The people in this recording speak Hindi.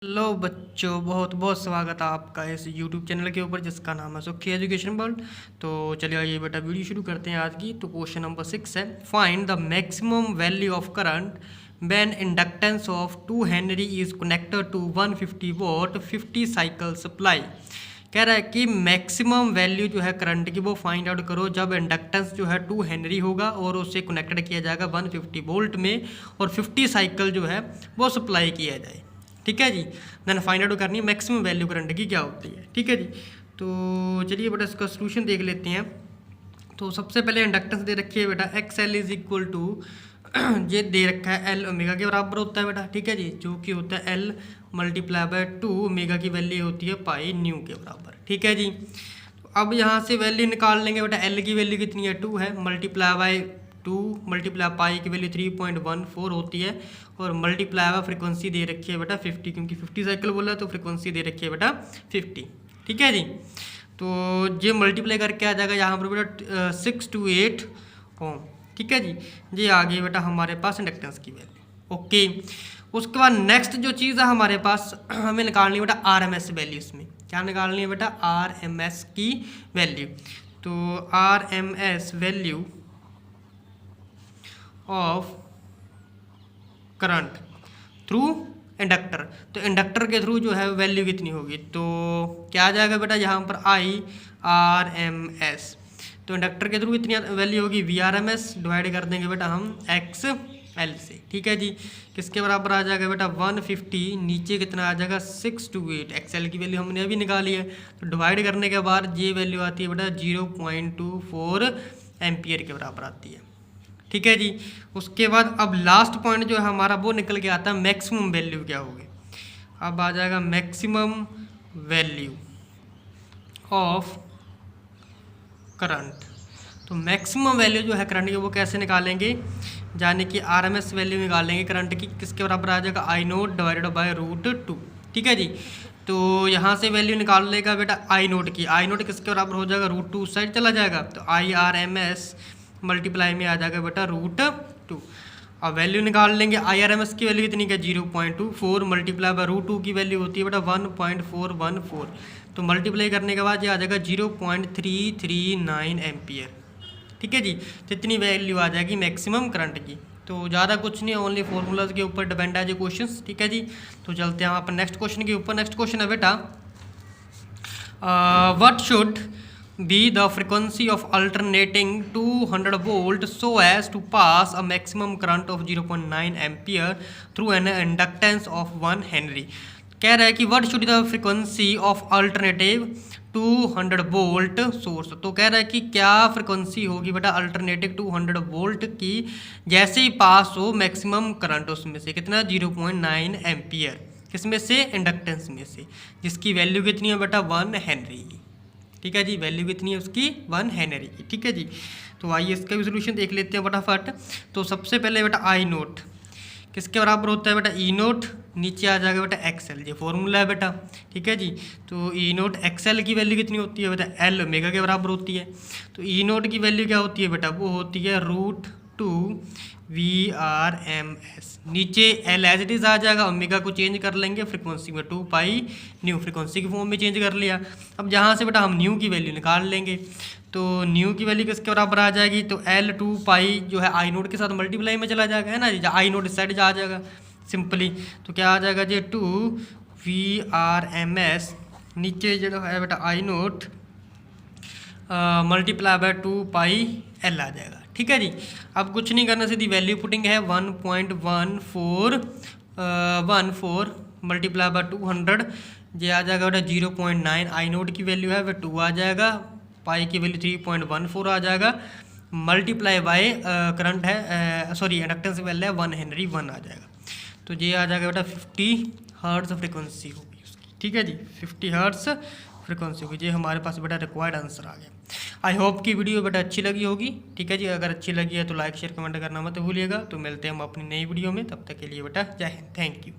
हेलो बच्चों, बहुत बहुत स्वागत है आपका इस यूट्यूब चैनल के ऊपर जिसका नाम है सुखी एजुकेशन वर्ल्ड। तो चलिए आइए बेटा वीडियो शुरू करते हैं आज की। तो क्वेश्चन नंबर 6 है, find the maximum value of current when inductance of 2 henry is connected to 150 volt 50 cycle supply. कह रहा है कि मैक्सिमम वैल्यू जो है करंट की वो फाइंड आउट करो जब इंडक्टेंस जो है 2 हेनरी होगा और उससे कनेक्टेड किया जाएगा 150 वोल्ट में और 50 साइकिल जो है वो सप्लाई किया जाए। ठीक है जी, मैंने फाइंड आउट करनी है मैक्सिमम वैल्यू करंट की क्या होती है। ठीक है जी, तो चलिए बेटा इसका सोल्यूशन देख लेते हैं। तो सबसे पहले इंडक्टेंस दे रखी है बेटा X L is equal to ये दे रखा है एल ओमेगा के बराबर होता है बेटा। ठीक है जी, जो कि होता है एल मल्टीप्लाई बाय 2 ओमेगा की वैल्यू होती है पाई न्यू के बराबर। ठीक है जी, तो अब यहाँ से वैल्यू निकाल लेंगे बेटा। एल की वैल्यू कितनी है 2 है, मल्टीप्लाई बाय 2 मल्टीप्लाई पाई की वैल्यू 3.14 होती है और मल्टीप्लाई बाय फ्रिक्वेंसी दे रखी है बेटा 50, क्योंकि 50 साइकिल बोला है तो फ्रिक्वेंसी दे रखी है बेटा 50। ठीक है जी, तो ये मल्टीप्लाई करके आ जाएगा यहाँ पर बेटा 628 ओम। ठीक है जी, ये आ गई बेटा हमारे पास इंडक्टेंस की वैल्यू। ओके, उसके बाद नेक्स्ट जो चीज़ है हमारे पास हमें निकालनी है बेटा आर एम एस वैल्यू। इसमें क्या निकालनी है बेटा आर एम एस की वैल्यू। तो R M S value of current through inductor, तो इंडक्टर के थ्रू जो है वैल्यू कितनी होगी, तो क्या आ जाएगा बेटा यहाँ पर आई आर एम एस। तो इंडक्टर के थ्रू कितनी वैल्यू होगी V R M S, divide कर देंगे बेटा हम एक्स एल से। ठीक है जी, किसके बराबर आ जाएगा बेटा 150, नीचे कितना आ जाएगा 628। एक्स एल की वैल्यू हमने अभी निकाली है, तो डिवाइड करने के बाद ये वैल्यू आती है बेटा 0.24 एम्पियर के बराबर आती है। ठीक है जी, उसके बाद अब लास्ट पॉइंट जो है हमारा वो निकल के आता है मैक्सिमम वैल्यू क्या होगी। अब आ जाएगा मैक्सिमम वैल्यू ऑफ करंट। तो मैक्सिमम वैल्यू जो है करंट की वो कैसे निकालेंगे, यानी कि आरएमएस वैल्यू निकालेंगे करंट की, किसके बराबर आ जाएगा आई नोट डिवाइडेड बाय √2। ठीक है जी, तो यहाँ से वैल्यू निकाल लेगा बेटा आई नोट की। आई नोट किसके बराबर हो जाएगा √2 उस साइड चला जाएगा, तो I R M S multiply में आ जाएगा बेटा √2। अब वैल्यू निकाल लेंगे आई आर एम एस की वैल्यू कितनी क्या 0.24 मल्टीप्लाई बाय √2 की वैल्यू होती है बेटा 1.414। तो मल्टीप्लाई करने के बाद ये आ जाएगा 0.339 एम्पियर। ठीक है जी, तो इतनी वैल्यू आ जाएगी मैक्सिमम करंट की। तो ज़्यादा कुछ नहीं, ओनली फॉर्मूलाज के ऊपर डिपेंड है जो क्वेश्चन। ठीक है जी, तो चलते हैं हम अपन नेक्स्ट क्वेश्चन के ऊपर। नेक्स्ट क्वेश्चन है बेटा what should be the frequency of alternating 200 volt so as to pass a maximum current of 0.9 ampere through an inductance of 1 henry। कह रहा है कि what should be the frequency of alternative 200 volt source। तो कह रहा है कि क्या फ्रिक्वेंसी होगी बेटा अल्टरनेटिव 200 वोल्ट की जैसे ही पास हो मैक्सिमम करंट, उसमें से कितना 0.9 एम्पियर, किसमें से इंडक्टेंस में से, जिसकी वैल्यू कितनी है बेटा 1 हेनरी। ठीक है जी, वैल्यू कितनी है उसकी 1 हेनरी की। ठीक है जी, तो आइए इसका भी सोल्यूशन देख लेते हैं फटाफट। तो सबसे पहले बेटा आई नोट किसके बराबर होता है बेटा ई नोट, नीचे आ जाएगा बेटा एक्स एल, ये फॉर्मूला है बेटा। ठीक है जी, तो ई नोट एक्स एल की वैल्यू कितनी होती है बेटा एल ओमेगा के बराबर होती है। तो ई नोट की वैल्यू क्या होती है बेटा, वो होती है √2 वी आर एम एस, नीचे एल एज इट इज़ आ जाएगा, ओमेगा को चेंज कर लेंगे फ्रिक्वेंसी में 2 पाई न्यू, फ्रिक्वेंसी की फॉर्म में चेंज कर लिया। अब जहाँ से बेटा हम न्यू की वैल्यू निकाल लेंगे, तो न्यू की वैल्यू किसके बराबर आ जाएगी, तो एल 2 पाई जो है आई नोट के साथ मल्टीप्लाई में चला जाएगा, है ना जी, आई नोट इस साइड जा जाएगा सिंपली। तो क्या आ जाएगा जी 2 वी आर एम एस, नीचे जो है बेटा I nought multiply by 2 pi L आ जाएगा। ठीक है जी, अब कुछ नहीं करना, सीधी वैल्यू पुटिंग है 1.14 मल्टीप्लाई बाय 200, ये आ जाएगा बेटा 0.9, आई नोट की वैल्यू है वह 2 आ जाएगा, पाई की वैल्यू 3.14 आ जाएगा, मल्टीप्लाई बाय करंट है सॉरी इंडक्टेंस वैल्यू है 1 हेनरी 1 आ जाएगा। तो ये आ जाएगा बेटा 50 हर्ट्ज फ्रिक्वेंसी होगी उसकी। ठीक है जी, 50 हर्ट्ज फ्रिक्वेंसी होगी, ये हमारे पास बेटा रिक्वायर्ड आंसर आ गया। आई होप कि वीडियो बेटा अच्छी लगी होगी। ठीक है जी, अगर अच्छी लगी है तो लाइक शेयर कमेंट करना मत भूलिएगा। तो मिलते हैं हम अपनी नई वीडियो में, तब तक के लिए बेटा जय हिंद, थैंक यू।